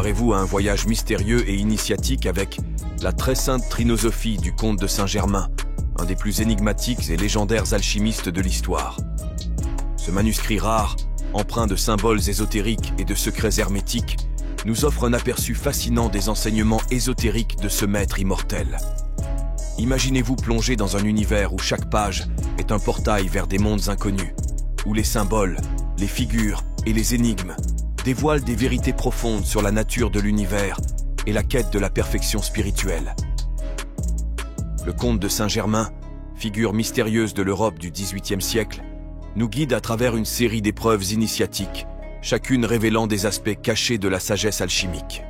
Préparez-vous à un voyage mystérieux et initiatique avec la très sainte Trinosophie du comte de Saint-Germain, un des plus énigmatiques et légendaires alchimistes de l'histoire. Ce manuscrit rare, empreint de symboles ésotériques et de secrets hermétiques, nous offre un aperçu fascinant des enseignements ésotériques de ce maître immortel. Imaginez-vous plongé dans un univers où chaque page est un portail vers des mondes inconnus, où les symboles, les figures et les énigmes dévoilent des vérités profondes sur la nature de l'univers et la quête de la perfection spirituelle. Le comte de Saint-Germain, figure mystérieuse de l'Europe du XVIIIe siècle, nous guide à travers une série d'épreuves initiatiques, chacune révélant des aspects cachés de la sagesse alchimique.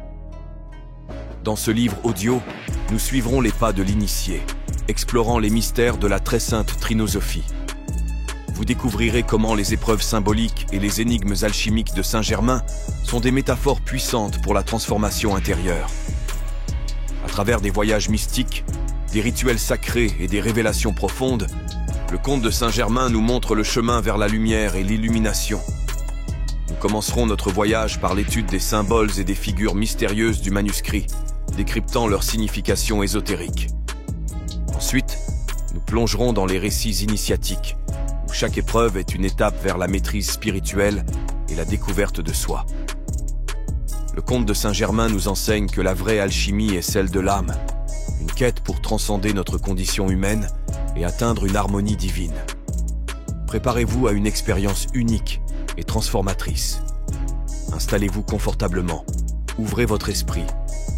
Dans ce livre audio, nous suivrons les pas de l'initié, explorant les mystères de la très sainte Trinosophie. Vous découvrirez comment les épreuves symboliques et les énigmes alchimiques de Saint-Germain sont des métaphores puissantes pour la transformation intérieure. À travers des voyages mystiques, des rituels sacrés et des révélations profondes, le comte de Saint-Germain nous montre le chemin vers la lumière et l'illumination. Nous commencerons notre voyage par l'étude des symboles et des figures mystérieuses du manuscrit, décryptant leur signification ésotérique. Ensuite, nous plongerons dans les récits initiatiques, où chaque épreuve est une étape vers la maîtrise spirituelle et la découverte de soi. Le comte de Saint-Germain nous enseigne que la vraie alchimie est celle de l'âme, une quête pour transcender notre condition humaine et atteindre une harmonie divine. Préparez-vous à une expérience unique et transformatrice. Installez-vous confortablement, ouvrez votre esprit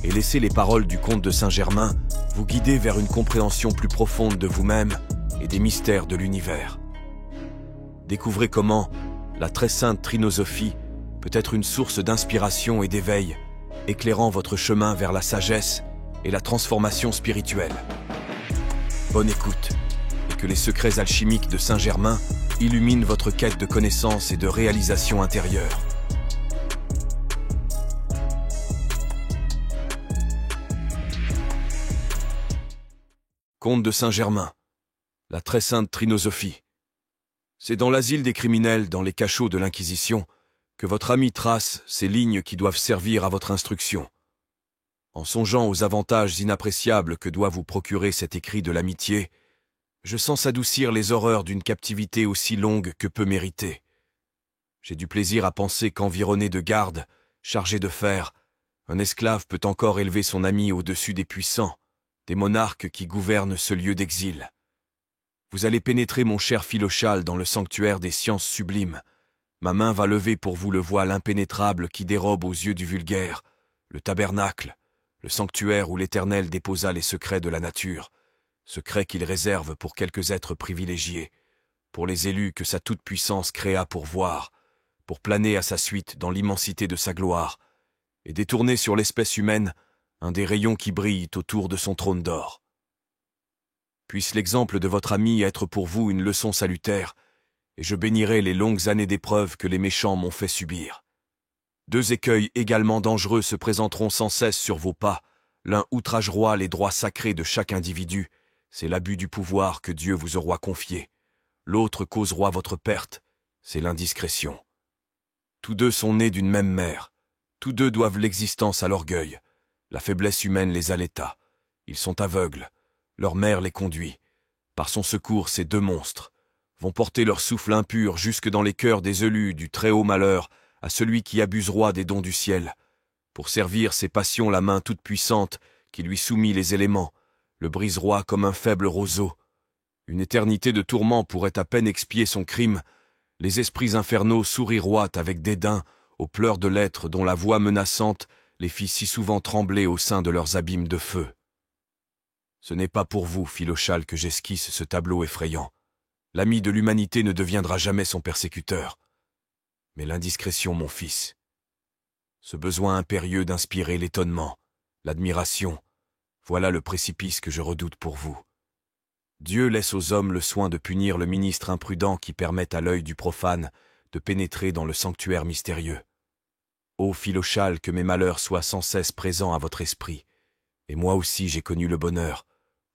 et laissez les paroles du comte de Saint-Germain vous guider vers une compréhension plus profonde de vous-même et des mystères de l'univers. Découvrez comment la très sainte Trinosophie peut être une source d'inspiration et d'éveil, éclairant votre chemin vers la sagesse et la transformation spirituelle. Bonne écoute, et que les secrets alchimiques de Saint-Germain illuminent votre quête de connaissance et de réalisation intérieure. Comte de Saint-Germain, la très sainte Trinosophie. C'est dans l'asile des criminels, dans les cachots de l'Inquisition, que votre ami trace ces lignes qui doivent servir à votre instruction. En songeant aux avantages inappréciables que doit vous procurer cet écrit de l'amitié, je sens s'adoucir les horreurs d'une captivité aussi longue que peu méritée. J'ai du plaisir à penser qu'environné de gardes, chargés de fer, un esclave peut encore élever son ami au-dessus des puissants, des monarques qui gouvernent ce lieu d'exil. Vous allez pénétrer, mon cher Philochal, dans le sanctuaire des sciences sublimes. Ma main va lever pour vous le voile impénétrable qui dérobe aux yeux du vulgaire, le tabernacle, le sanctuaire où l'Éternel déposa les secrets de la nature, secrets qu'il réserve pour quelques êtres privilégiés, pour les élus que sa toute-puissance créa pour voir, pour planer à sa suite dans l'immensité de sa gloire, et détourner sur l'espèce humaine un des rayons qui brillent autour de son trône d'or. Puisse l'exemple de votre ami être pour vous une leçon salutaire, et je bénirai les longues années d'épreuves que les méchants m'ont fait subir. Deux écueils également dangereux se présenteront sans cesse sur vos pas. L'un outragera les droits sacrés de chaque individu, c'est l'abus du pouvoir que Dieu vous aura confié. L'autre causera votre perte, c'est l'indiscrétion. Tous deux sont nés d'une même mère. Tous deux doivent l'existence à l'orgueil. La faiblesse humaine les allaita. Ils sont aveugles. Leur mère les conduit. Par son secours, ces deux monstres vont porter leur souffle impur jusque dans les cœurs des élus du très-haut malheur à celui qui abusera des dons du ciel. Pour servir ses passions, la main toute-puissante qui lui soumit les éléments le brisera comme un faible roseau. Une éternité de tourments pourrait à peine expier son crime. Les esprits infernaux souriront avec dédain aux pleurs de l'être dont la voix menaçante les fit si souvent trembler au sein de leurs abîmes de feu. Ce n'est pas pour vous, Philochal, que j'esquisse ce tableau effrayant. L'ami de l'humanité ne deviendra jamais son persécuteur. Mais l'indiscrétion, mon fils. Ce besoin impérieux d'inspirer l'étonnement, l'admiration, voilà le précipice que je redoute pour vous. Dieu laisse aux hommes le soin de punir le ministre imprudent qui permet à l'œil du profane de pénétrer dans le sanctuaire mystérieux. Ô Philochal, que mes malheurs soient sans cesse présents à votre esprit. Et moi aussi j'ai connu le bonheur,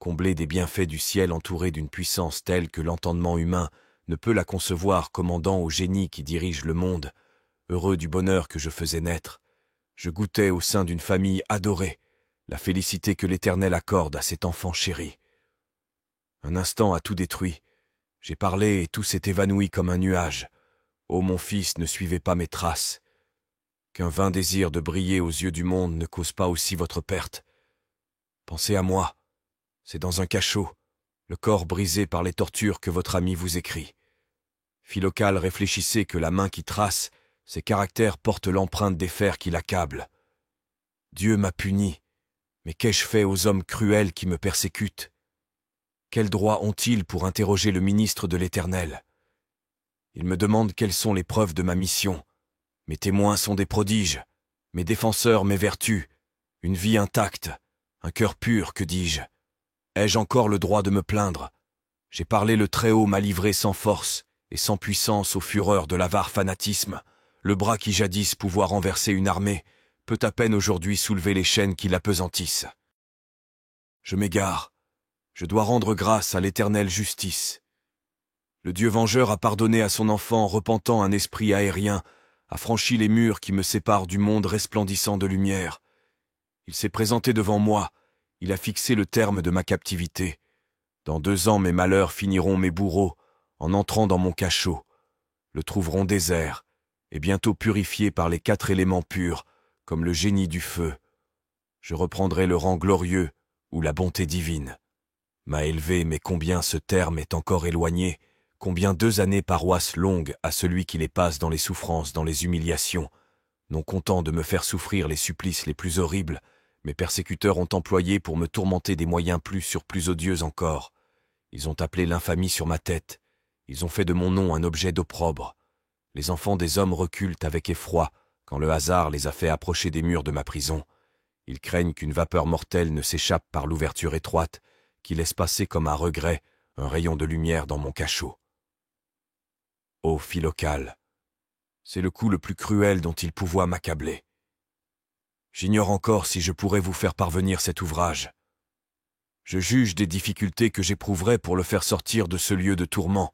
comblé des bienfaits du ciel entouré d'une puissance telle que l'entendement humain ne peut la concevoir, commandant au génie qui dirige le monde, heureux du bonheur que je faisais naître. Je goûtais au sein d'une famille adorée la félicité que l'Éternel accorde à cet enfant chéri. Un instant a tout détruit. J'ai parlé et tout s'est évanoui comme un nuage. Ô mon fils, ne suivez pas mes traces. Qu'un vain désir de briller aux yeux du monde ne cause pas aussi votre perte. Pensez à moi. C'est dans un cachot, le corps brisé par les tortures que votre ami vous écrit. Philocal réfléchissait que la main qui trace, ses caractères portent l'empreinte des fers qui l'accablent. Dieu m'a puni, mais qu'ai-je fait aux hommes cruels qui me persécutent? Quel droit ont-ils pour interroger le ministre de l'Éternel? Ils me demandent quelles sont les preuves de ma mission. Mes témoins sont des prodiges, mes défenseurs mes vertus, une vie intacte, un cœur pur, que dis-je? Ai-je encore le droit de me plaindre? J'ai parlé, le Très-Haut m'a livré sans force et sans puissance aux fureurs de l'avare fanatisme. Le bras qui jadis pouvoir renverser une armée peut à peine aujourd'hui soulever les chaînes qui l'appesantissent. Je m'égare. Je dois rendre grâce à l'Éternelle justice. Le Dieu vengeur a pardonné à son enfant, repentant un esprit aérien, a franchi les murs qui me séparent du monde resplendissant de lumière. Il s'est présenté devant moi, il a fixé le terme de ma captivité. Dans 2 ans mes malheurs finiront mes bourreaux, en entrant dans mon cachot, le trouveront désert, et bientôt purifié par les 4 éléments purs, comme le génie du feu. Je reprendrai le rang glorieux, où la bonté divine m'a élevé, mais combien ce terme est encore éloigné, combien 2 années paroissent longues à celui qui les passe dans les souffrances, dans les humiliations. Non content de me faire souffrir les supplices les plus horribles, mes persécuteurs ont employé pour me tourmenter des moyens plus odieux encore. Ils ont appelé l'infamie sur ma tête, ils ont fait de mon nom un objet d'opprobre. Les enfants des hommes reculent avec effroi quand le hasard les a fait approcher des murs de ma prison. Ils craignent qu'une vapeur mortelle ne s'échappe par l'ouverture étroite, qui laisse passer comme à regret un rayon de lumière dans mon cachot. Ô Philocal, c'est le coup le plus cruel dont il pouvoit m'accabler. J'ignore encore si je pourrais vous faire parvenir cet ouvrage. Je juge des difficultés que j'éprouverai pour le faire sortir de ce lieu de tourment,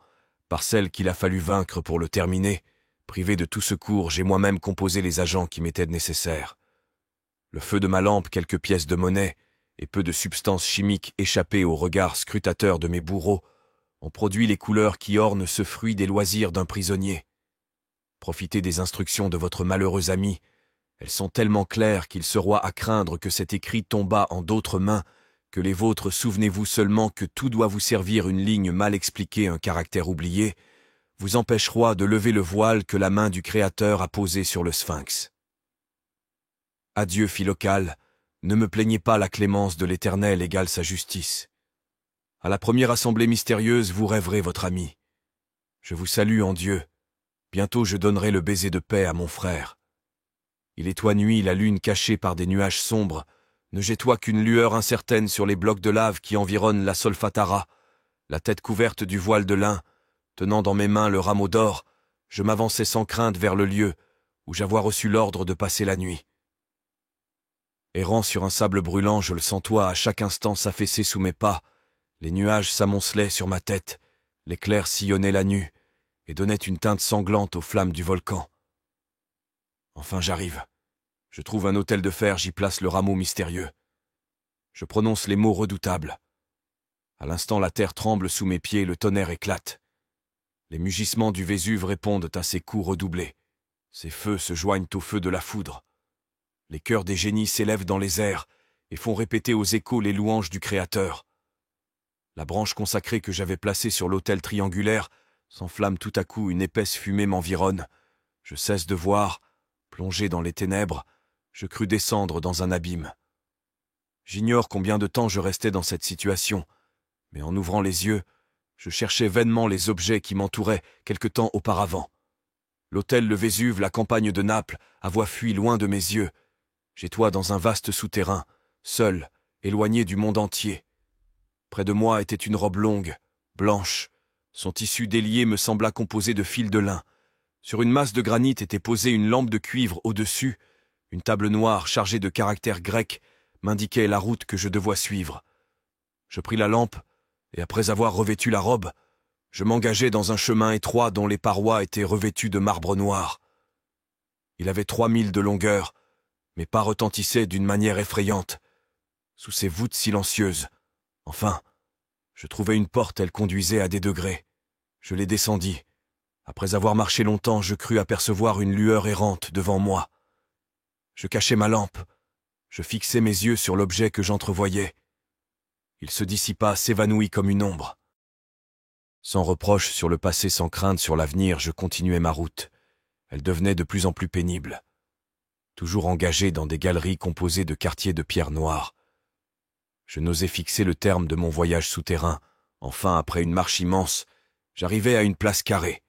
par celles qu'il a fallu vaincre pour le terminer. Privé de tout secours, j'ai moi-même composé les agents qui m'étaient nécessaires. Le feu de ma lampe, quelques pièces de monnaie, et peu de substances chimiques échappées au regard scrutateur de mes bourreaux, ont produit les couleurs qui ornent ce fruit des loisirs d'un prisonnier. Profitez des instructions de votre malheureux ami. Elles sont tellement claires qu'il sera à craindre que cet écrit tombât en d'autres mains que les vôtres. Souvenez-vous seulement que tout doit vous servir, une ligne mal expliquée, un caractère oublié, vous empêchera de lever le voile que la main du Créateur a posé sur le Sphinx. Adieu, Philocal, ne me plaignez pas, la clémence de l'Éternel égale sa justice. À la première assemblée mystérieuse, vous rêverez votre ami. Je vous salue en Dieu. Bientôt je donnerai le baiser de paix à mon frère. Il est toi nuit, la lune cachée par des nuages sombres. Ne jette-toi qu'une lueur incertaine sur les blocs de lave qui environnent la Solfatara. La tête couverte du voile de lin, tenant dans mes mains le rameau d'or, je m'avançais sans crainte vers le lieu où j'avais reçu l'ordre de passer la nuit. Errant sur un sable brûlant, je le sentais à chaque instant s'affaisser sous mes pas. Les nuages s'amoncelaient sur ma tête, l'éclair sillonnait la nue et donnait une teinte sanglante aux flammes du volcan. Enfin j'arrive. Je trouve un autel de fer, j'y place le rameau mystérieux. Je prononce les mots redoutables. À l'instant, la terre tremble sous mes pieds, le tonnerre éclate. Les mugissements du Vésuve répondent à ces coups redoublés. Ces feux se joignent aux feux de la foudre. Les chœurs des génies s'élèvent dans les airs et font répéter aux échos les louanges du Créateur. La branche consacrée que j'avais placée sur l'autel triangulaire s'enflamme tout à coup, une épaisse fumée m'environne. Je cesse de voir, plongé dans les ténèbres, je crus descendre dans un abîme. J'ignore combien de temps je restais dans cette situation, mais en ouvrant les yeux, je cherchais vainement les objets qui m'entouraient quelque temps auparavant. L'hôtel Le Vésuve, la campagne de Naples, avaient fui loin de mes yeux. J'étais dans un vaste souterrain, seul, éloigné du monde entier. Près de moi était une robe longue, blanche. Son tissu délié me sembla composé de fils de lin. Sur une masse de granit était posée une lampe de cuivre au-dessus. Une table noire chargée de caractères grecs m'indiquait la route que je devais suivre. Je pris la lampe, et après avoir revêtu la robe, je m'engageai dans un chemin étroit dont les parois étaient revêtues de marbre noir. Il avait 3 milles de longueur, Mes pas retentissaient d'une manière effrayante, sous ces voûtes silencieuses. Enfin, je trouvai une porte, elle conduisait à des degrés. Je les descendis. Après avoir marché longtemps, je crus apercevoir une lueur errante devant moi. Je cachai ma lampe. Je fixai mes yeux sur l'objet que j'entrevoyais. Il se dissipa, s'évanouit comme une ombre. Sans reproche sur le passé, sans crainte sur l'avenir, je continuai ma route. Elle devenait de plus en plus pénible. Toujours engagé dans des galeries composées de quartiers de pierre noire. Je n'osais fixer le terme de mon voyage souterrain. Enfin, après une marche immense, j'arrivai à une place carrée.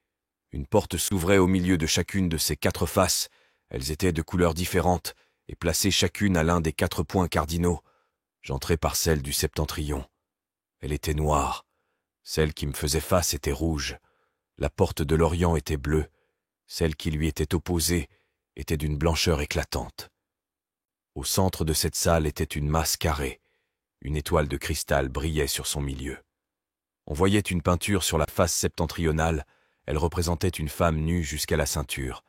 Une porte s'ouvrait au milieu de chacune de ces 4 faces. Elles étaient de couleurs différentes et placées chacune à l'un des 4 points cardinaux. J'entrai par celle du septentrion. Elle était noire. Celle qui me faisait face était rouge. La porte de l'Orient était bleue. Celle qui lui était opposée était d'une blancheur éclatante. Au centre de cette salle était une masse carrée. Une étoile de cristal brillait sur son milieu. On voyait une peinture sur la face septentrionale. Elle représentait une femme nue jusqu'à la ceinture.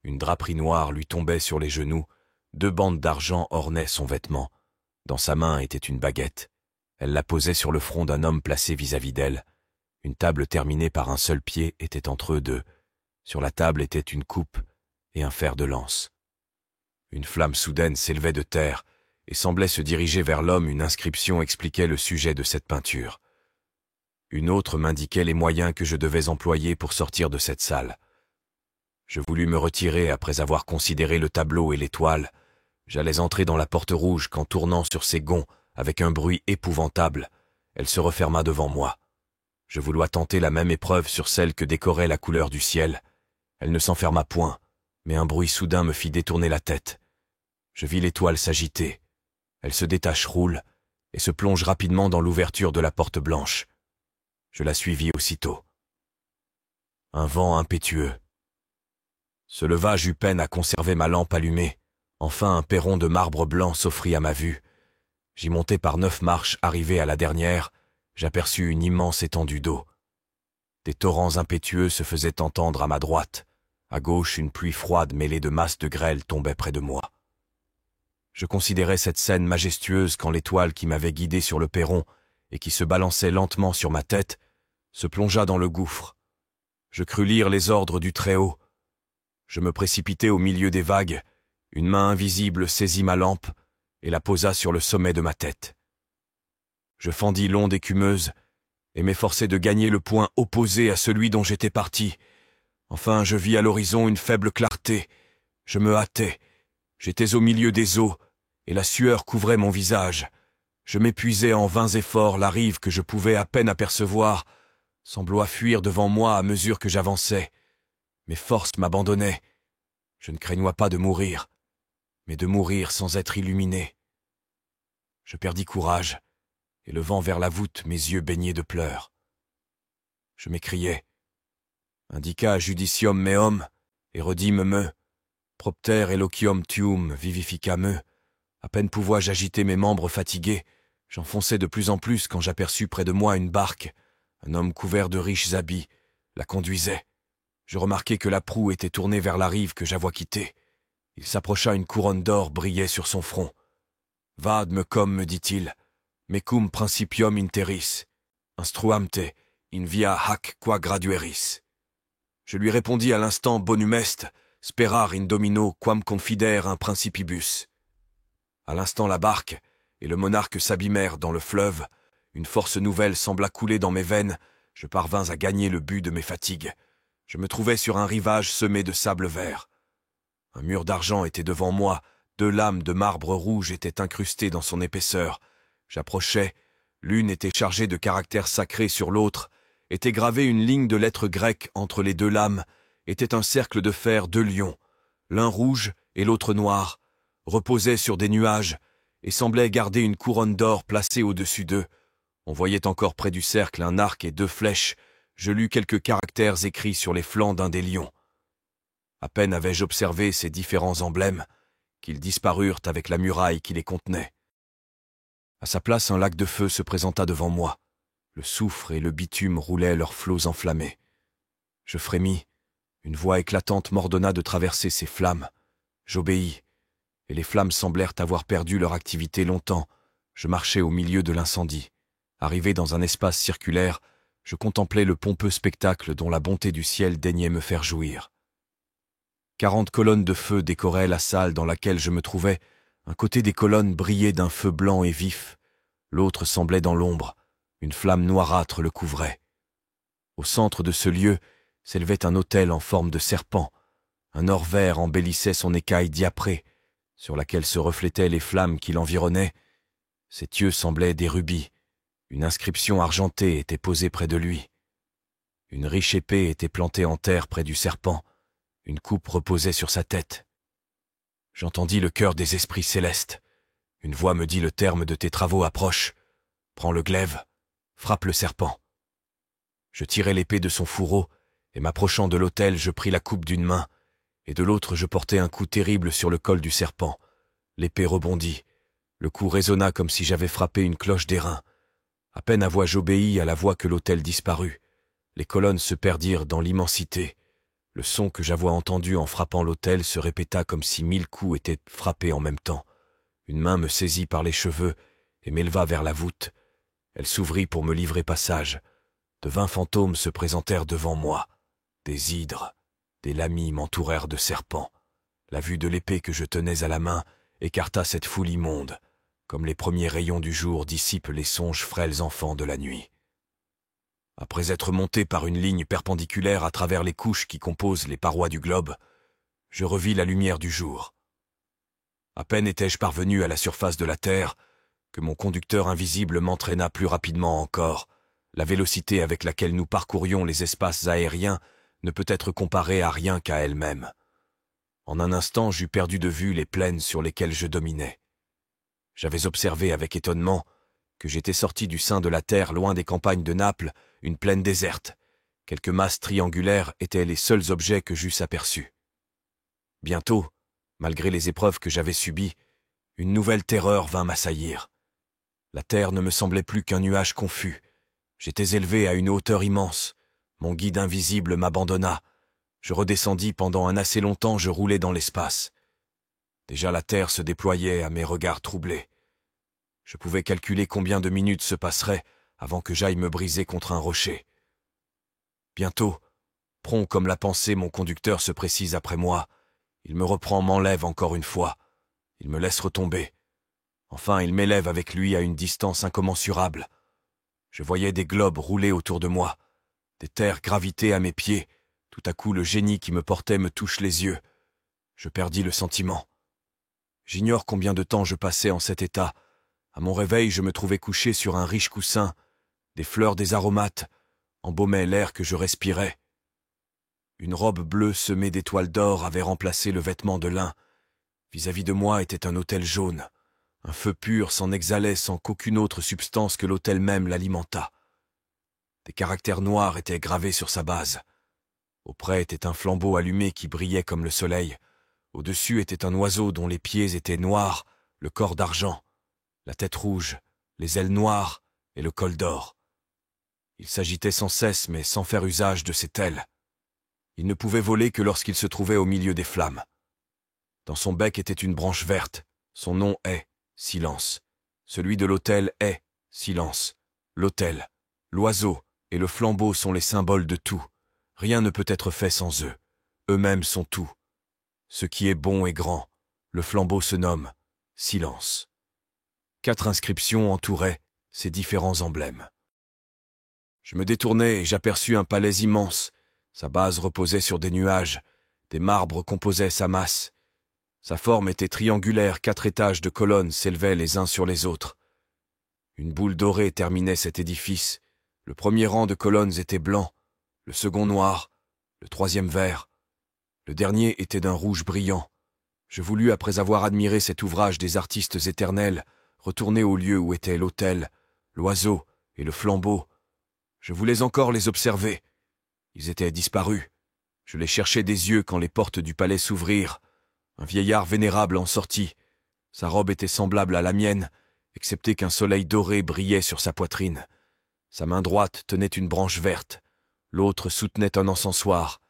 Une draperie noire lui tombait sur les genoux. 2 bandes d'argent ornaient son vêtement. Dans sa main était une baguette. Elle la posait sur le front d'un homme placé vis-à-vis d'elle. Une table terminée par un seul pied était entre eux deux. Sur la table était une coupe et un fer de lance. Une flamme soudaine s'élevait de terre et semblait se diriger vers l'homme. Une inscription expliquait le sujet de cette peinture. Une autre m'indiquait les moyens que je devais employer pour sortir de cette salle. Je voulus me retirer après avoir considéré le tableau et l'étoile. J'allais entrer dans la porte rouge quand, tournant sur ses gonds, avec un bruit épouvantable, elle se referma devant moi. Je voulus tenter la même épreuve sur celle que décorait la couleur du ciel. Elle ne s'enferma point, mais un bruit soudain me fit détourner la tête. Je vis l'étoile s'agiter. Elle se détache, roule, et se plonge rapidement dans l'ouverture de la porte blanche. Je la suivis aussitôt. Un vent impétueux se leva, j'eus peine à conserver ma lampe allumée. Enfin, un perron de marbre blanc s'offrit à ma vue. J'y montai par 9 marches. Arrivé à la dernière, j'aperçus une immense étendue d'eau. Des torrents impétueux se faisaient entendre à ma droite. À gauche, une pluie froide mêlée de masses de grêle tombait près de moi. Je considérais cette scène majestueuse quand l'étoile qui m'avait guidé sur le perron et qui se balançait lentement sur ma tête se plongea dans le gouffre. Je crus lire les ordres du Très-Haut. Je me précipitai au milieu des vagues. Une main invisible saisit ma lampe et la posa sur le sommet de ma tête. Je fendis l'onde écumeuse et m'efforçai de gagner le point opposé à celui dont j'étais parti. Enfin, je vis à l'horizon une faible clarté. Je me hâtai. J'étais au milieu des eaux et la sueur couvrait mon visage. Je m'épuisais en vains efforts. La rive que je pouvais à peine apercevoir sembla fuir devant moi à mesure que j'avançais. Mes forces m'abandonnaient. Je ne craignois pas de mourir, mais de mourir sans être illuminé. Je perdis courage, et levant vers la voûte mes yeux baignés de pleurs. Je m'écriai, indica judicium meum, erodime me, propter eloquium tuum vivifica me. À peine pouvais-je agiter mes membres fatigués, j'enfonçais de plus en plus quand j'aperçus près de moi une barque. Un homme couvert de riches habits la conduisait. Je remarquai que la proue était tournée vers la rive que j'avois quittée. Il s'approcha, une couronne d'or brillait sur son front. « Vad me com, me dit-il, mecum principium interis, instruamte in via hac qua gradueris. » Je lui répondis à l'instant, bonum est, sperar in domino quam confider in principibus. À l'instant, la barque et le monarque s'abîmèrent dans le fleuve. Une force nouvelle sembla couler dans mes veines. Je parvins à gagner le but de mes fatigues. Je me trouvais sur un rivage semé de sable vert. Un mur d'argent était devant moi. 2 lames de marbre rouge étaient incrustées dans son épaisseur. J'approchais. L'une était chargée de caractères sacrés, sur l'autre était gravée une ligne de lettres grecques. Entre les 2 lames était un cercle de fer, 2 lions, l'un rouge et l'autre noir, reposaient sur des nuages et semblaient garder une couronne d'or placée au-dessus d'eux. On voyait encore près du cercle un arc et 2 flèches. Je lus quelques caractères écrits sur les flancs d'un des lions. À peine avais-je observé ces différents emblèmes qu'ils disparurent avec la muraille qui les contenait. À sa place, un lac de feu se présenta devant moi. Le soufre et le bitume roulaient leurs flots enflammés. Je frémis. Une voix éclatante m'ordonna de traverser ces flammes. J'obéis, et les flammes semblèrent avoir perdu leur activité longtemps. Je marchais au milieu de l'incendie. Arrivé dans un espace circulaire, je contemplais le pompeux spectacle dont la bonté du ciel daignait me faire jouir. 40 colonnes de feu décoraient la salle dans laquelle je me trouvais. Un côté des colonnes brillait d'un feu blanc et vif, l'autre semblait dans l'ombre, une flamme noirâtre le couvrait. Au centre de ce lieu s'élevait un autel en forme de serpent. Un or vert embellissait son écaille diaprée, sur laquelle se reflétaient les flammes qui l'environnaient. Ses yeux semblaient des rubis. Une inscription argentée était posée près de lui. Une riche épée était plantée en terre près du serpent. Une coupe reposait sur sa tête. J'entendis le chœur des esprits célestes. Une voix me dit: le terme de tes travaux approche. Prends le glaive, frappe le serpent. Je tirai l'épée de son fourreau, et m'approchant de l'autel, je pris la coupe d'une main, et de l'autre je portai un coup terrible sur le col du serpent. L'épée rebondit. Le coup résonna comme si j'avais frappé une cloche d'airain. À peine j'obéis à la voix que l'autel disparut. Les colonnes se perdirent dans l'immensité. Le son que j'avais entendu en frappant l'autel se répéta comme si 1000 coups étaient frappés en même temps. Une main me saisit par les cheveux et m'éleva vers la voûte. Elle s'ouvrit pour me livrer passage. De 20 fantômes se présentèrent devant moi. Des hydres, des lamies m'entourèrent de serpents. La vue de l'épée que je tenais à la main écarta cette foule immonde, comme les premiers rayons du jour dissipent les songes frêles enfants de la nuit. Après être monté par une ligne perpendiculaire à travers les couches qui composent les parois du globe, je revis la lumière du jour. À peine étais-je parvenu à la surface de la Terre que mon conducteur invisible m'entraîna plus rapidement encore. La vélocité avec laquelle nous parcourions les espaces aériens ne peut être comparée à rien qu'à elle-même. En un instant, j'eus perdu de vue les plaines sur lesquelles je dominais. J'avais observé avec étonnement que j'étais sorti du sein de la terre loin des campagnes de Naples, une plaine déserte. Quelques masses triangulaires étaient les seuls objets que j'eusse aperçus. Bientôt, malgré les épreuves que j'avais subies, une nouvelle terreur vint m'assaillir. La terre ne me semblait plus qu'un nuage confus. J'étais élevé à une hauteur immense. Mon guide invisible m'abandonna. Je redescendis pendant un assez longtemps, je roulais dans l'espace. Déjà la terre se déployait à mes regards troublés. Je pouvais calculer combien de minutes se passeraient avant que j'aille me briser contre un rocher. Bientôt, prompt comme la pensée, mon conducteur se précise après moi. Il me reprend, m'enlève encore une fois. Il me laisse retomber. Enfin, il m'élève avec lui à une distance incommensurable. Je voyais des globes rouler autour de moi, des terres graviter à mes pieds. Tout à coup, le génie qui me portait me touche les yeux. Je perdis le sentiment. J'ignore combien de temps je passais en cet état. À mon réveil, je me trouvais couché sur un riche coussin. Des fleurs, des aromates embaumaient l'air que je respirais. Une robe bleue semée d'étoiles d'or avait remplacé le vêtement de lin. Vis-à-vis de moi était un autel jaune. Un feu pur s'en exhalait sans qu'aucune autre substance que l'autel même l'alimentât. Des caractères noirs étaient gravés sur sa base. Auprès était un flambeau allumé qui brillait comme le soleil. Au-dessus était un oiseau dont les pieds étaient noirs, le corps d'argent, la tête rouge, les ailes noires et le col d'or. Il s'agitait sans cesse, mais sans faire usage de ses ailes. Il ne pouvait voler que lorsqu'il se trouvait au milieu des flammes. Dans son bec était une branche verte. Son nom est Silence. Celui de l'autel est Silence. L'autel, l'oiseau et le flambeau sont les symboles de tout. Rien ne peut être fait sans eux. Eux-mêmes sont tout. Ce qui est bon et grand, le flambeau se nomme Silence. 4 inscriptions entouraient ces différents emblèmes. Je me détournai et j'aperçus un palais immense. Sa base reposait sur des nuages. Des marbres composaient sa masse. Sa forme était triangulaire, 4 étages de colonnes s'élevaient les uns sur les autres. Une boule dorée terminait cet édifice. Le premier rang de colonnes était blanc, le second noir, le troisième vert. Le dernier était d'un rouge brillant. Je voulus, après avoir admiré cet ouvrage des artistes éternels, retourner au lieu où étaient l'autel, l'oiseau et le flambeau. Je voulais encore les observer. Ils étaient disparus. Je les cherchais des yeux quand les portes du palais s'ouvrirent. Un vieillard vénérable en sortit. Sa robe était semblable à la mienne, excepté qu'un soleil doré brillait sur sa poitrine. Sa main droite tenait une branche verte. L'autre soutenait un encensoir.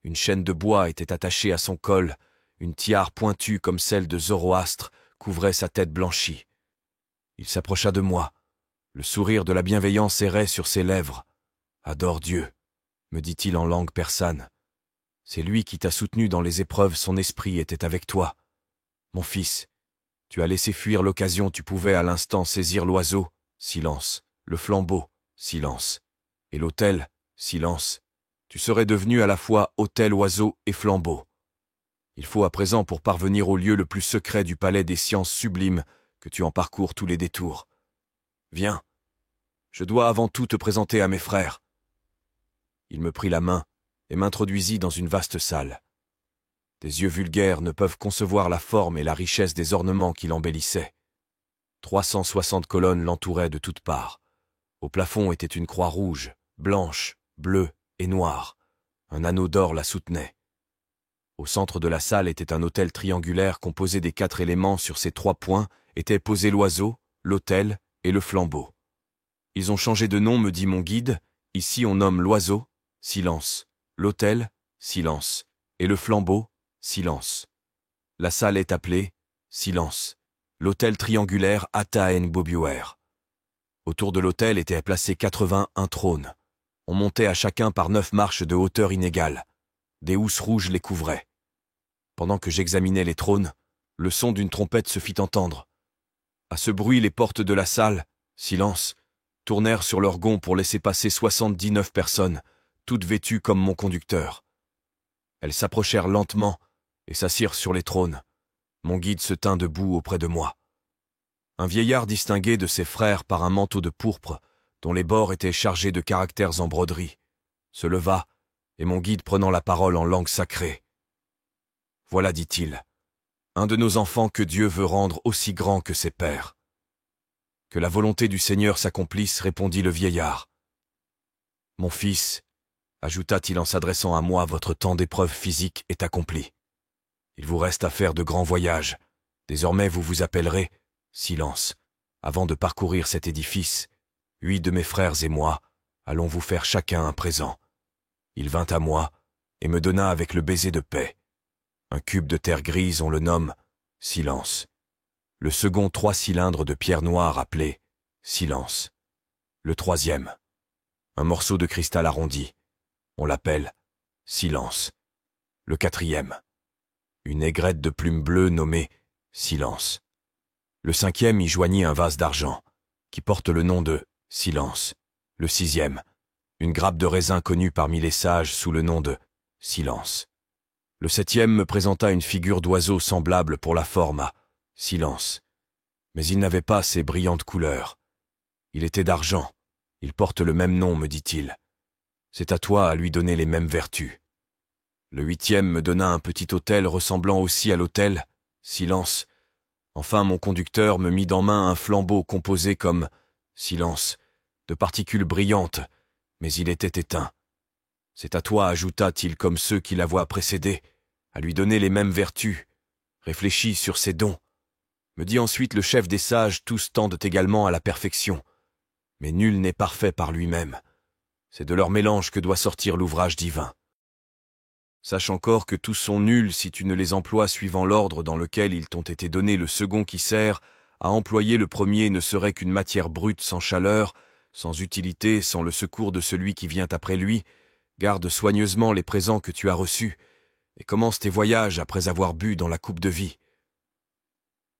Une chaîne de bois était attachée à son col. Une tiare pointue comme celle de Zoroastre couvrait sa tête blanchie. Il s'approcha de moi. Le sourire de la bienveillance errait sur ses lèvres. « Adore Dieu », me dit-il en langue persane. « C'est lui qui t'a soutenu dans les épreuves, son esprit était avec toi. Mon fils, tu as laissé fuir l'occasion, tu pouvais à l'instant saisir l'oiseau, silence, le flambeau, silence, et l'autel, silence. Tu serais devenu à la fois autel, oiseau et flambeau. Il faut à présent, pour parvenir au lieu le plus secret du palais des sciences sublimes, que tu en parcours tous les détours. Viens, je dois avant tout te présenter à mes frères. » Il me prit la main et m'introduisit dans une vaste salle. Des yeux vulgaires ne peuvent concevoir la forme et la richesse des ornements qui l'embellissaient. 360 colonnes l'entouraient de toutes parts. Au plafond était une croix rouge, blanche, bleue et noire. Un anneau d'or la soutenait. Au centre de la salle était un autel triangulaire composé des 4 éléments. Sur ces 3 points étaient posés l'oiseau, l'autel et le flambeau. Ils ont changé de nom, me dit mon guide. Ici on nomme l'oiseau, silence, l'autel, silence, et le flambeau, silence. La salle est appelée silence. L'autel triangulaire Ataen Bobuer. Autour de l'autel étaient placés 81 trônes. On montait à chacun par 9 marches de hauteur inégale. Des housses rouges les couvraient. Pendant que j'examinais les trônes, le son d'une trompette se fit entendre. À ce bruit, les portes de la salle, silence, tournèrent sur leurs gonds pour laisser passer 79 personnes, toutes vêtues comme mon conducteur. Elles s'approchèrent lentement et s'assirent sur les trônes. Mon guide se tint debout auprès de moi. Un vieillard distingué de ses frères par un manteau de pourpre, dont les bords étaient chargés de caractères en broderie, se leva, et mon guide prenant la parole en langue sacrée. « Voilà, dit-il, un de nos enfants que Dieu veut rendre aussi grand que ses pères. » « Que la volonté du Seigneur s'accomplisse, répondit le vieillard. « Mon fils, ajouta-t-il en s'adressant à moi, votre temps d'épreuve physique est accompli. Il vous reste à faire de grands voyages. Désormais vous vous appellerez, silence, avant de parcourir cet édifice, 8 de mes frères et moi, allons vous faire chacun un présent. Il vint à moi et me donna avec le baiser de paix. Un cube de terre grise, on le nomme silence. Le second 3 cylindres de pierre noire appelé silence. Le troisième, un morceau de cristal arrondi, on l'appelle silence. Le quatrième, une aigrette de plumes bleues nommée silence. Le cinquième y joignit un vase d'argent, qui porte le nom de silence. Le sixième, une grappe de raisin connue parmi les sages sous le nom de silence. Le septième me présenta une figure d'oiseau semblable pour la forme à silence. Mais il n'avait pas ces brillantes couleurs. Il était d'argent. Il porte le même nom, me dit-il. C'est à toi à lui donner les mêmes vertus. Le huitième me donna un petit autel ressemblant aussi à l'autel, silence. Enfin, mon conducteur me mit en main un flambeau composé comme silence, de particules brillantes, mais il était éteint. C'est à toi, ajouta-t-il comme ceux qui la voient précéder, à lui donner les mêmes vertus. Réfléchis sur ses dons. Me dit ensuite le chef des sages, tous tendent également à la perfection. Mais nul n'est parfait par lui-même. C'est de leur mélange que doit sortir l'ouvrage divin. Sache encore que tous sont nuls si tu ne les emploies suivant l'ordre dans lequel ils t'ont été donnés. Le second qui sert à employer le premier ne serait qu'une matière brute sans chaleur, sans utilité, sans le secours de celui qui vient après lui. Garde soigneusement les présents que tu as reçus et commence tes voyages après avoir bu dans la coupe de vie.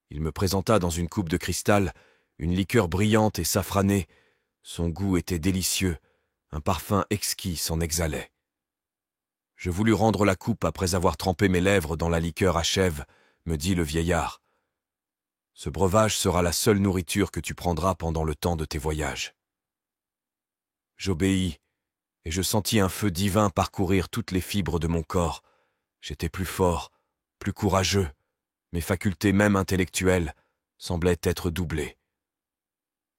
Il me présenta dans une coupe de cristal une liqueur brillante et safranée. Son goût était délicieux, un parfum exquis s'en exhalait. Je voulus rendre la coupe après avoir trempé mes lèvres dans la liqueur achève, me dit le vieillard. Ce breuvage sera la seule nourriture que tu prendras pendant le temps de tes voyages. J'obéis, et je sentis un feu divin parcourir toutes les fibres de mon corps. J'étais plus fort, plus courageux. Mes facultés même intellectuelles semblaient être doublées.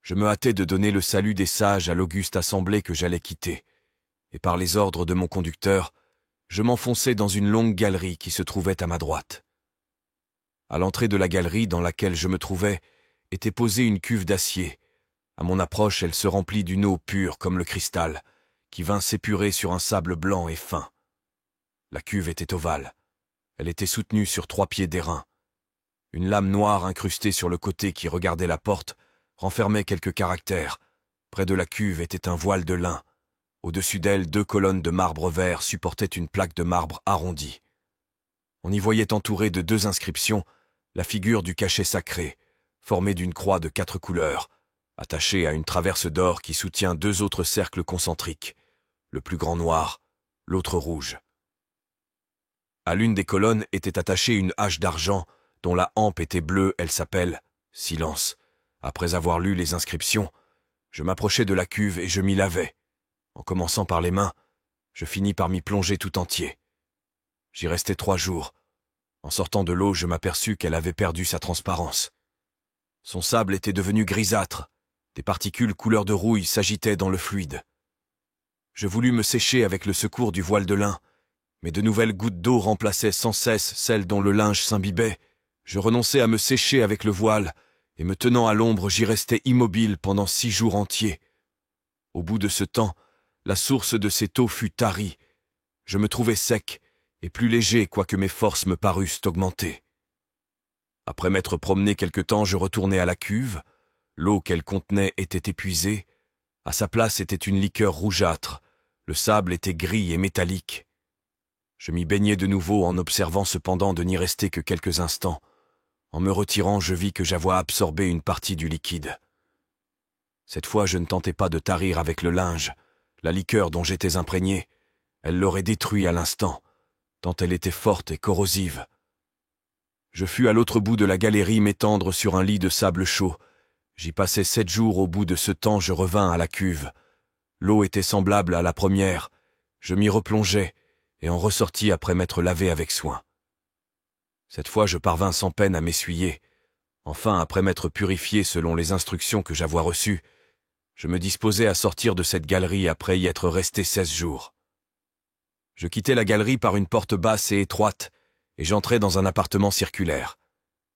Je me hâtais de donner le salut des sages à l'auguste assemblée que j'allais quitter, et par les ordres de mon conducteur, je m'enfonçai dans une longue galerie qui se trouvait à ma droite. À l'entrée de la galerie dans laquelle je me trouvais était posée une cuve d'acier. À mon approche, elle se remplit d'une eau pure comme le cristal, qui vint s'épurer sur un sable blanc et fin. La cuve était ovale. Elle était soutenue sur 3 pieds d'airain. Une lame noire incrustée sur le côté qui regardait la porte renfermait quelques caractères. Près de la cuve était un voile de lin. Au-dessus d'elle, 2 colonnes de marbre vert supportaient une plaque de marbre arrondie. On y voyait entourée de 2 inscriptions la figure du cachet sacré, formée d'une croix de 4 couleurs, attachée à une traverse d'or qui soutient 2 autres cercles concentriques, le plus grand noir, l'autre rouge. À l'une des colonnes était attachée une hache d'argent dont la hampe était bleue, elle s'appelle « Silence ». Après avoir lu les inscriptions, je m'approchai de la cuve et je m'y lavai. En commençant par les mains, je finis par m'y plonger tout entier. J'y restai 3 jours. En sortant de l'eau, je m'aperçus qu'elle avait perdu sa transparence. Son sable était devenu grisâtre. Des particules couleur de rouille s'agitaient dans le fluide. Je voulus me sécher avec le secours du voile de lin, mais de nouvelles gouttes d'eau remplaçaient sans cesse celles dont le linge s'imbibait. Je renonçai à me sécher avec le voile, et me tenant à l'ombre, j'y restai immobile pendant 6 jours entiers. Au bout de ce temps, la source de cette eau fut tarie. Je me trouvai sec et plus léger, quoique mes forces me parussent augmentées. Après m'être promené quelque temps, je retournai à la cuve. L'eau qu'elle contenait était épuisée. À sa place était une liqueur rougeâtre. Le sable était gris et métallique. Je m'y baignai de nouveau en observant cependant de n'y rester que quelques instants. En me retirant, je vis que j'avais absorbé une partie du liquide. Cette fois, je ne tentai pas de tarir avec le linge. La liqueur dont j'étais imprégné, elle l'aurait détruit à l'instant, tant elle était forte et corrosive. Je fus à l'autre bout de la galerie m'étendre sur un lit de sable chaud. J'y passai 7 jours. Au bout de ce temps, je revins à la cuve. L'eau était semblable à la première. Je m'y replongeai et en ressortis après m'être lavé avec soin. Cette fois, je parvins sans peine à m'essuyer. Enfin, après m'être purifié selon les instructions que j'avais reçues, je me disposais à sortir de cette galerie après y être resté 16 jours. Je quittai la galerie par une porte basse et étroite, et j'entrai dans un appartement circulaire.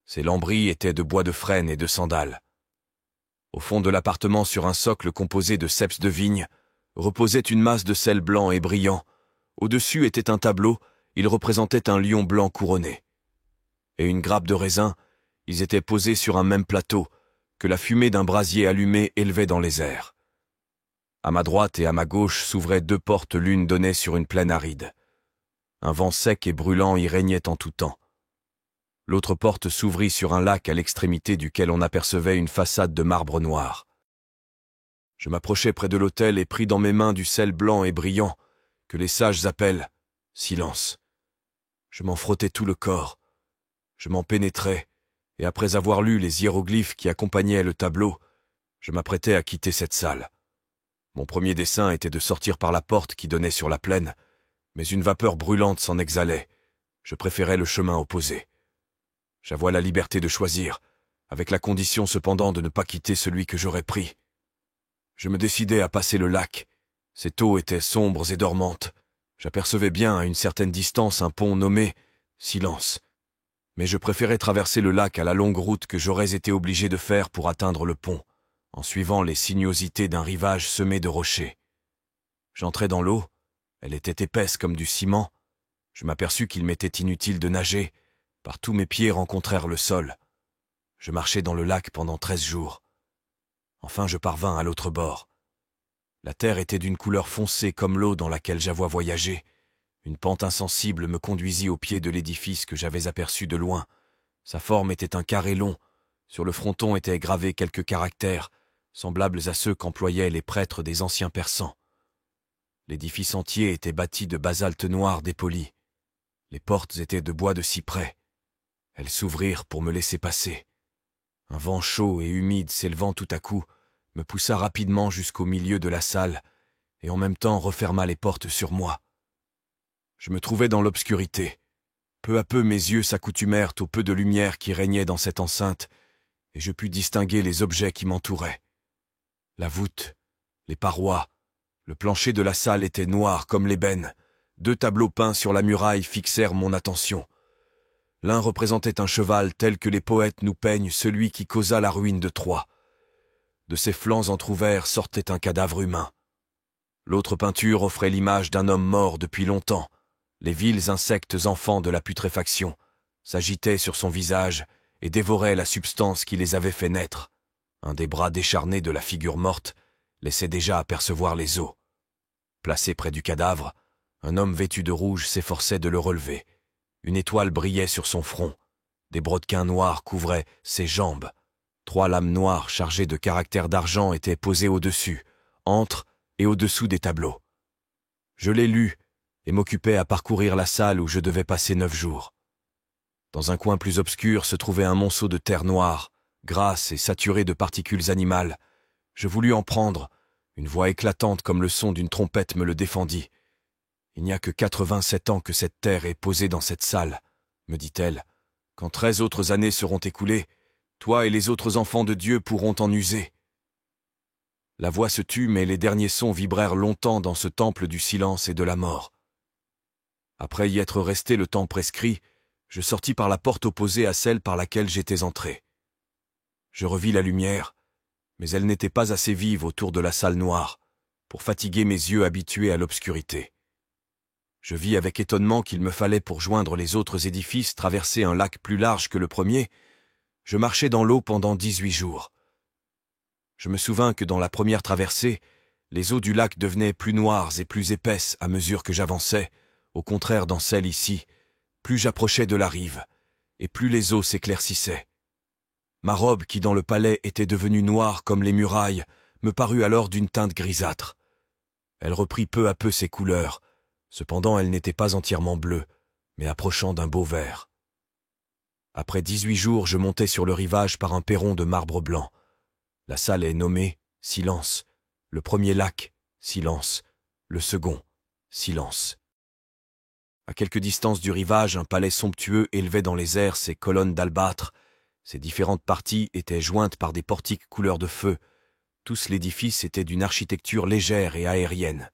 Ses lambris étaient de bois de frêne et de sandal. Au fond de l'appartement, sur un socle composé de ceps de vigne, reposait une masse de sel blanc et brillant. Au-dessus était un tableau, il représentait un lion blanc couronné. Et une grappe de raisin, ils étaient posés sur un même plateau, que la fumée d'un brasier allumé élevait dans les airs. À ma droite et à ma gauche s'ouvraient 2 portes, l'une donnait sur une plaine aride. Un vent sec et brûlant y régnait en tout temps. L'autre porte s'ouvrit sur un lac à l'extrémité duquel on apercevait une façade de marbre noir. Je m'approchai près de l'autel et pris dans mes mains du sel blanc et brillant, que les sages appellent « silence ». Je m'en frottai tout le corps. Je m'en pénétrai, et après avoir lu les hiéroglyphes qui accompagnaient le tableau, je m'apprêtais à quitter cette salle. Mon premier dessein était de sortir par la porte qui donnait sur la plaine, mais une vapeur brûlante s'en exhalait. Je préférais le chemin opposé. J'avais la liberté de choisir, avec la condition cependant de ne pas quitter celui que j'aurais pris. Je me décidai à passer le lac. Cette eau était sombre et dormante. J'apercevais bien à une certaine distance un pont nommé « Silence ». Mais je préférais traverser le lac à la longue route que j'aurais été obligé de faire pour atteindre le pont, en suivant les sinuosités d'un rivage semé de rochers. J'entrai dans l'eau, elle était épaisse comme du ciment. Je m'aperçus qu'il m'était inutile de nager, partout mes pieds rencontrèrent le sol. Je marchai dans le lac pendant 13 jours. Enfin je parvins à l'autre bord. La terre était d'une couleur foncée comme l'eau dans laquelle j'avais voyagé. Une pente insensible me conduisit au pied de l'édifice que j'avais aperçu de loin. Sa forme était un carré long. Sur le fronton étaient gravés quelques caractères, semblables à ceux qu'employaient les prêtres des anciens Persans. L'édifice entier était bâti de basalte noir dépoli. Les portes étaient de bois de cyprès. Elles s'ouvrirent pour me laisser passer. Un vent chaud et humide s'élevant tout à coup me poussa rapidement jusqu'au milieu de la salle et en même temps referma les portes sur moi. Je me trouvais dans l'obscurité. Peu à peu mes yeux s'accoutumèrent au peu de lumière qui régnait dans cette enceinte et je pus distinguer les objets qui m'entouraient. La voûte, les parois, le plancher de la salle étaient noirs comme l'ébène. 2 tableaux peints sur la muraille fixèrent mon attention. L'un représentait un cheval tel que les poètes nous peignent celui qui causa la ruine de Troie. De ses flancs entr'ouverts sortait un cadavre humain. L'autre peinture offrait l'image d'un homme mort depuis longtemps. Les vils insectes enfants de la putréfaction s'agitaient sur son visage et dévoraient la substance qui les avait fait naître. Un des bras décharnés de la figure morte laissait déjà apercevoir les os. Placé près du cadavre, un homme vêtu de rouge s'efforçait de le relever. Une étoile brillait sur son front. Des brodequins noirs couvraient ses jambes. 3 lames noires chargées de caractères d'argent étaient posées au-dessus, entre et au-dessous des tableaux. Je l'ai lu et m'occupais à parcourir la salle où je devais passer 9 jours. Dans un coin plus obscur se trouvait un monceau de terre noire, grasse et saturée de particules animales. Je voulus en prendre. Une voix éclatante comme le son d'une trompette me le défendit. « Il n'y a que 87 ans que cette terre est posée dans cette salle, » me dit-elle. « Quand 13 autres années seront écoulées, toi et les autres enfants de Dieu pourront en user. » La voix se tut, mais les derniers sons vibrèrent longtemps dans ce temple du silence et de la mort. Après y être resté le temps prescrit, je sortis par la porte opposée à celle par laquelle j'étais entré. Je revis la lumière, mais elle n'était pas assez vive autour de la salle noire pour fatiguer mes yeux habitués à l'obscurité. Je vis avec étonnement qu'il me fallait pour joindre les autres édifices traverser un lac plus large que le premier. Je marchais dans l'eau pendant 18 jours. Je me souvins que dans la première traversée, les eaux du lac devenaient plus noires et plus épaisses à mesure que j'avançais. Au contraire, dans celle ici, plus j'approchais de la rive, et plus les eaux s'éclaircissaient. Ma robe, qui dans le palais était devenue noire comme les murailles, me parut alors d'une teinte grisâtre. Elle reprit peu à peu ses couleurs. Cependant, elle n'était pas entièrement bleue, mais approchant d'un beau vert. Après 18 jours, je montais sur le rivage par un perron de marbre blanc. La salle est nommée « Silence ». Le premier lac, silence. Le second, silence. À quelque distance du rivage, un palais somptueux élevait dans les airs ses colonnes d'albâtre. Ses différentes parties étaient jointes par des portiques couleur de feu. Tous l'édifice était d'une architecture légère et aérienne.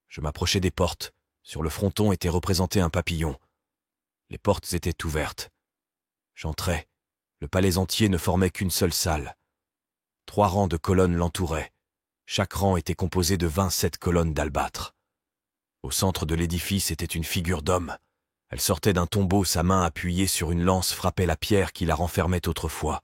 Je m'approchai des portes. Sur le fronton était représenté un papillon. Les portes étaient ouvertes. J'entrai. Le palais entier ne formait qu'une seule salle. 3 rangs de colonnes l'entouraient. Chaque rang était composé de 27 colonnes d'albâtre. Au centre de l'édifice était une figure d'homme. Elle sortait d'un tombeau, sa main appuyée sur une lance frappait la pierre qui la renfermait autrefois.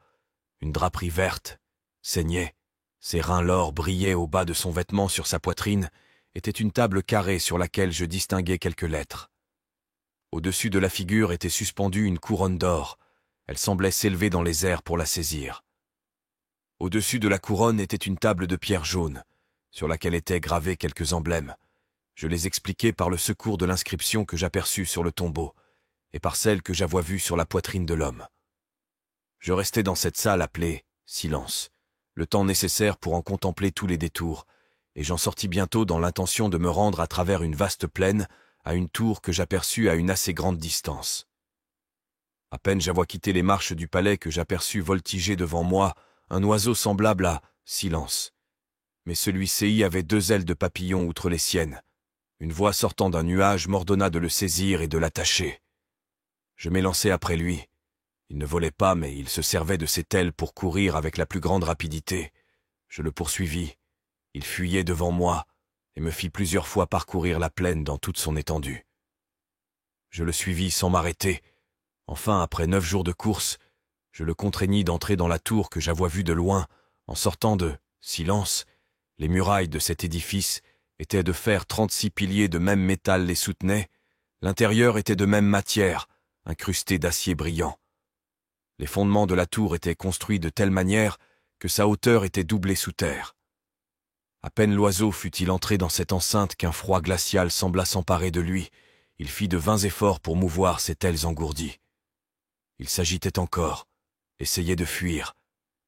Une draperie verte saignait. Ses reins l'or brillaient au bas de son vêtement sur sa poitrine. Était une table carrée sur laquelle je distinguais quelques lettres. Au-dessus de la figure était suspendue une couronne d'or. Elle semblait s'élever dans les airs pour la saisir. Au-dessus de la couronne était une table de pierre jaune, sur laquelle étaient gravés quelques emblèmes. Je les expliquai par le secours de l'inscription que j'aperçus sur le tombeau, et par celle que j'avois vue sur la poitrine de l'homme. Je restai dans cette salle appelée « Silence », le temps nécessaire pour en contempler tous les détours, et j'en sortis bientôt dans l'intention de me rendre à travers une vaste plaine à une tour que j'aperçus à une assez grande distance. À peine j'avois quitté les marches du palais que j'aperçus voltiger devant moi un oiseau semblable à Silence. Mais celui-ci avait 2 ailes de papillon outre les siennes. Une voix sortant d'un nuage m'ordonna de le saisir et de l'attacher. Je m'élançai après lui. Il ne volait pas, mais il se servait de ses ailes pour courir avec la plus grande rapidité. Je le poursuivis. Il fuyait devant moi et me fit plusieurs fois parcourir la plaine dans toute son étendue. Je le suivis sans m'arrêter. Enfin, après 9 jours de course, je le contraignis d'entrer dans la tour que j'avois vue de loin. En sortant de Silence, les murailles de cet édifice étaient de fer, 36 piliers de même métal les soutenaient. L'intérieur était de même matière, incrusté d'acier brillant. Les fondements de la tour étaient construits de telle manière que sa hauteur était doublée sous terre. À peine l'oiseau fut-il entré dans cette enceinte qu'un froid glacial sembla s'emparer de lui. Il fit de vains efforts pour mouvoir ses ailes engourdies. Il s'agitait encore, essayait de fuir,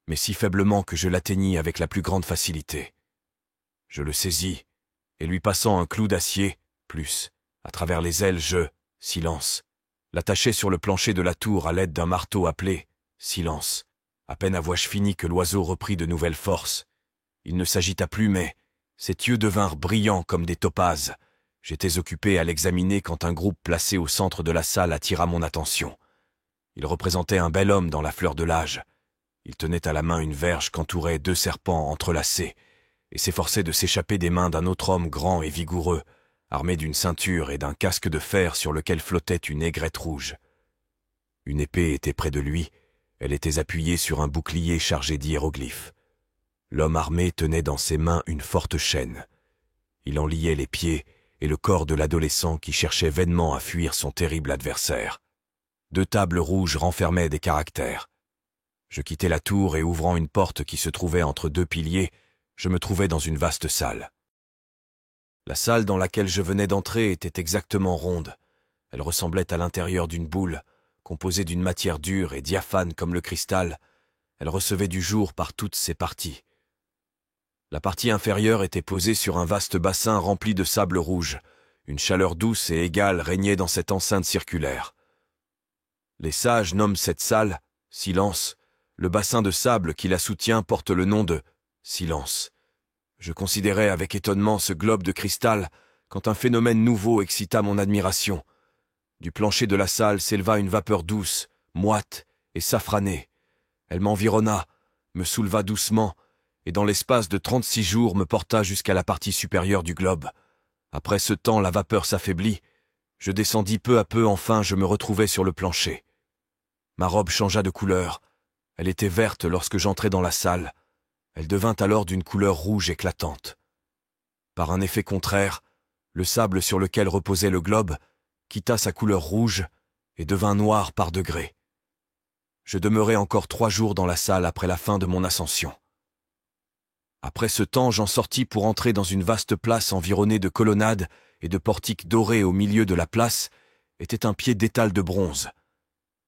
mais si faiblement que je l'atteignis avec la plus grande facilité. Je le saisis, et lui passant un clou d'acier, plus, à travers les ailes, Silence, l'attachai sur le plancher de la tour à l'aide d'un marteau appelé Silence. À peine avouai-je fini que l'oiseau reprit de nouvelles forces. Il ne s'agita plus, mais ses yeux devinrent brillants comme des topazes. J'étais occupé à l'examiner quand un groupe placé au centre de la salle attira mon attention. Il représentait un bel homme dans la fleur de l'âge. Il tenait à la main une verge qu'entouraient 2 serpents entrelacés, et s'efforçait de s'échapper des mains d'un autre homme grand et vigoureux, armé d'une ceinture et d'un casque de fer sur lequel flottait une aigrette rouge. Une épée était près de lui, elle était appuyée sur un bouclier chargé d'hiéroglyphes. L'homme armé tenait dans ses mains une forte chaîne. Il en liait les pieds et le corps de l'adolescent qui cherchait vainement à fuir son terrible adversaire. 2 tables rouges renfermaient des caractères. Je quittai la tour et ouvrant une porte qui se trouvait entre 2 piliers, je me trouvais dans une vaste salle. La salle dans laquelle je venais d'entrer était exactement ronde. Elle ressemblait à l'intérieur d'une boule, composée d'une matière dure et diaphane comme le cristal. Elle recevait du jour par toutes ses parties. La partie inférieure était posée sur un vaste bassin rempli de sable rouge. Une chaleur douce et égale régnait dans cette enceinte circulaire. Les sages nomment cette salle « silence ». Le bassin de sable qui la soutient porte le nom de « silence ». Je considérais avec étonnement ce globe de cristal quand un phénomène nouveau excita mon admiration. Du plancher de la salle s'éleva une vapeur douce, moite et safranée. Elle m'environna, me souleva doucement, et dans l'espace de 36 jours me porta jusqu'à la partie supérieure du globe. Après ce temps, la vapeur s'affaiblit. Je descendis peu à peu, enfin je me retrouvai sur le plancher. Ma robe changea de couleur. Elle était verte lorsque j'entrai dans la salle. Elle devint alors d'une couleur rouge éclatante. Par un effet contraire, le sable sur lequel reposait le globe quitta sa couleur rouge et devint noir par degrés. Je demeurai encore 3 jours dans la salle après la fin de mon ascension. Après ce temps, j'en sortis pour entrer dans une vaste place environnée de colonnades et de portiques dorés. Au milieu de la place était un pied d'étal de bronze.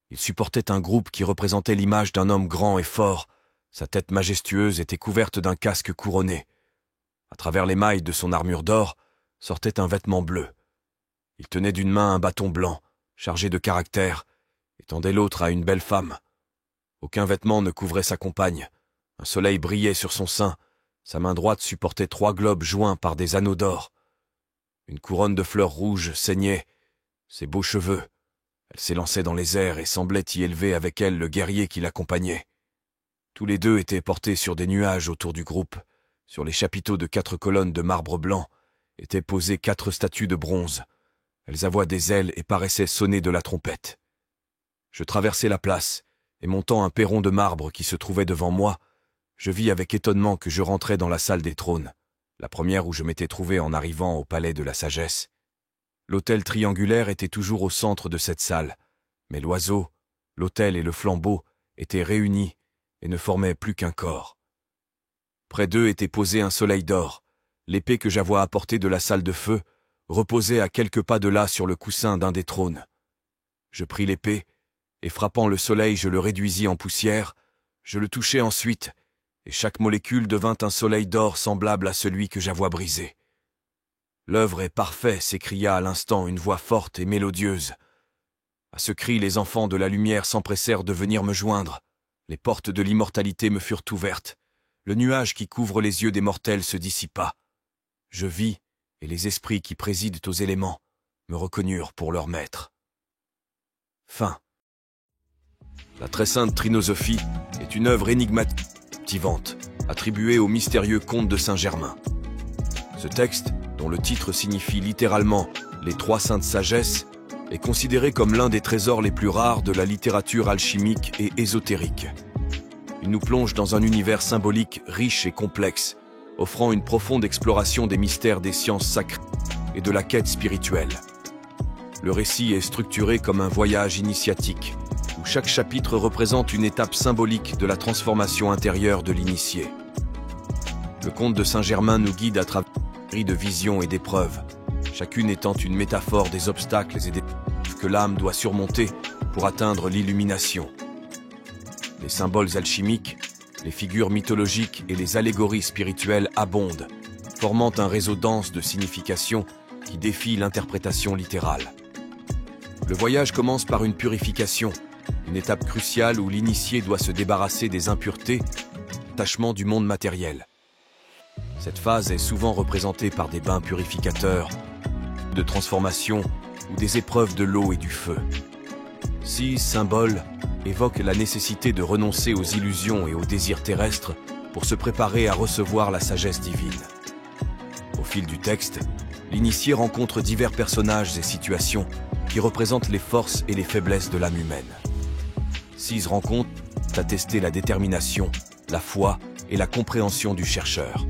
Il supportait un groupe qui représentait l'image d'un homme grand et fort. Sa tête majestueuse était couverte d'un casque couronné. À travers les mailles de son armure d'or sortait un vêtement bleu. Il tenait d'une main un bâton blanc, chargé de caractères, et tendait l'autre à une belle femme. Aucun vêtement ne couvrait sa compagne. Un soleil brillait sur son sein. Sa main droite supportait 3 globes joints par des anneaux d'or. Une couronne de fleurs rouges ceignait ses beaux cheveux. Elle s'élançait dans les airs et semblait y élever avec elle le guerrier qui l'accompagnait. Tous les 2 étaient portés sur des nuages autour du groupe. Sur les chapiteaux de 4 colonnes de marbre blanc étaient posées 4 statues de bronze. Elles avaient des ailes et paraissaient sonner de la trompette. Je traversai la place, et montant un perron de marbre qui se trouvait devant moi, je vis avec étonnement que je rentrais dans la salle des trônes, la première où je m'étais trouvé en arrivant au palais de la sagesse. L'autel triangulaire était toujours au centre de cette salle, mais l'oiseau, l'autel et le flambeau étaient réunis et ne formaient plus qu'un corps. Près d'eux était posé un soleil d'or. L'épée que j'avais apportée de la salle de feu reposait à quelques pas de là sur le coussin d'un des trônes. Je pris l'épée, et frappant le soleil, je le réduisis en poussière, je le touchai ensuite, et chaque molécule devint un soleil d'or semblable à celui que j'avais brisé. « L'œuvre est parfaite » s'écria à l'instant une voix forte et mélodieuse. À ce cri, les enfants de la lumière s'empressèrent de venir me joindre. Les portes de l'immortalité me furent ouvertes. Le nuage qui couvre les yeux des mortels se dissipa. Je vis, et les esprits qui président aux éléments me reconnurent pour leur maître. Fin. La très sainte Trinosophie est une œuvre énigmatique, attribuée au mystérieux comte de Saint-Germain. Ce texte, dont le titre signifie littéralement « Les 3 saintes sagesses », est considéré comme l'un des trésors les plus rares de la littérature alchimique et ésotérique. Il nous plonge dans un univers symbolique riche et complexe, offrant une profonde exploration des mystères des sciences sacrées et de la quête spirituelle. Le récit est structuré comme un voyage initiatique, où chaque chapitre représente une étape symbolique de la transformation intérieure de l'initié. Le comte de Saint-Germain nous guide à travers de visions et d'épreuves, chacune étant une métaphore des obstacles et des que l'âme doit surmonter pour atteindre l'illumination. Les symboles alchimiques, les figures mythologiques et les allégories spirituelles abondent, formant un réseau dense de significations qui défie l'interprétation littérale. Le voyage commence par une purification, une étape cruciale où l'initié doit se débarrasser des impuretés, attachements du monde matériel. Cette phase est souvent représentée par des bains purificateurs, de transformation ou des épreuves de l'eau et du feu. 6 symboles évoquent la nécessité de renoncer aux illusions et aux désirs terrestres pour se préparer à recevoir la sagesse divine. Au fil du texte, L'initié rencontre divers personnages et situations qui représentent les forces et les faiblesses de l'âme humaine. 6 rencontres attestent la détermination, la foi et la compréhension du chercheur.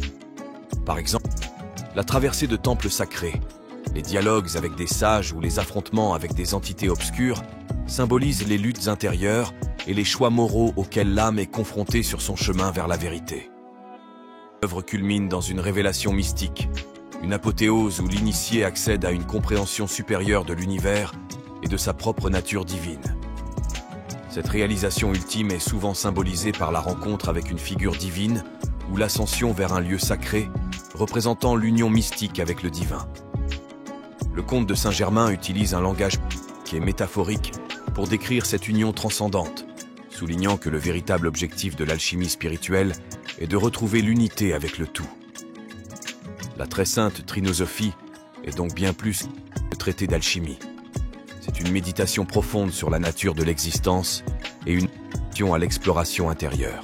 Par exemple, la traversée de temples sacrés, les dialogues avec des sages ou les affrontements avec des entités obscures symbolisent les luttes intérieures et les choix moraux auxquels l'âme est confrontée sur son chemin vers la vérité. L'œuvre culmine dans une révélation mystique, une apothéose où l'initié accède à une compréhension supérieure de l'univers et de sa propre nature divine. Cette réalisation ultime est souvent symbolisée par la rencontre avec une figure divine ou l'ascension vers un lieu sacré, représentant l'union mystique avec le divin. Le conte de Saint-Germain utilise un langage qui est métaphorique pour décrire cette union transcendante, soulignant que le véritable objectif de l'alchimie spirituelle est de retrouver l'unité avec le tout. La très sainte Trinosophie est donc bien plus que le traité d'alchimie. C'est une méditation profonde sur la nature de l'existence et une invitation à l'exploration intérieure.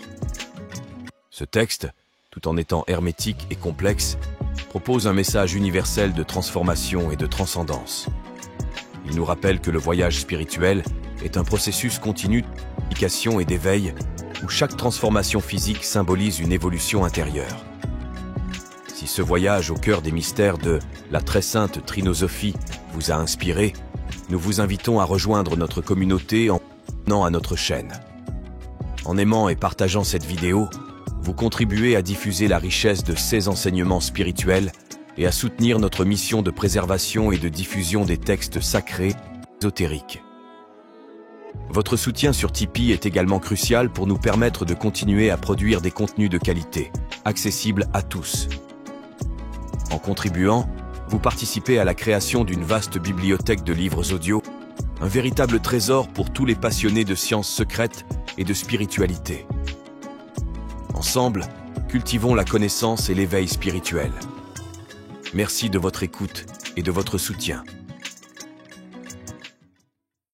Ce texte, tout en étant hermétique et complexe, propose un message universel de transformation et de transcendance. Il nous rappelle que le voyage spirituel est un processus continu d'éducation et d'éveil où chaque transformation physique symbolise une évolution intérieure. Si ce voyage au cœur des mystères de la très sainte Trinosophie vous a inspiré, nous vous invitons à rejoindre notre communauté en vous abonnant à notre chaîne. En aimant et partageant cette vidéo, vous contribuez à diffuser la richesse de ces enseignements spirituels et à soutenir notre mission de préservation et de diffusion des textes sacrés et ésotériques. Votre soutien sur Tipeee est également crucial pour nous permettre de continuer à produire des contenus de qualité, accessibles à tous. En contribuant, vous participez à la création d'une vaste bibliothèque de livres audio, un véritable trésor pour tous les passionnés de sciences secrètes et de spiritualité. Ensemble, cultivons la connaissance et l'éveil spirituel. Merci de votre écoute et de votre soutien.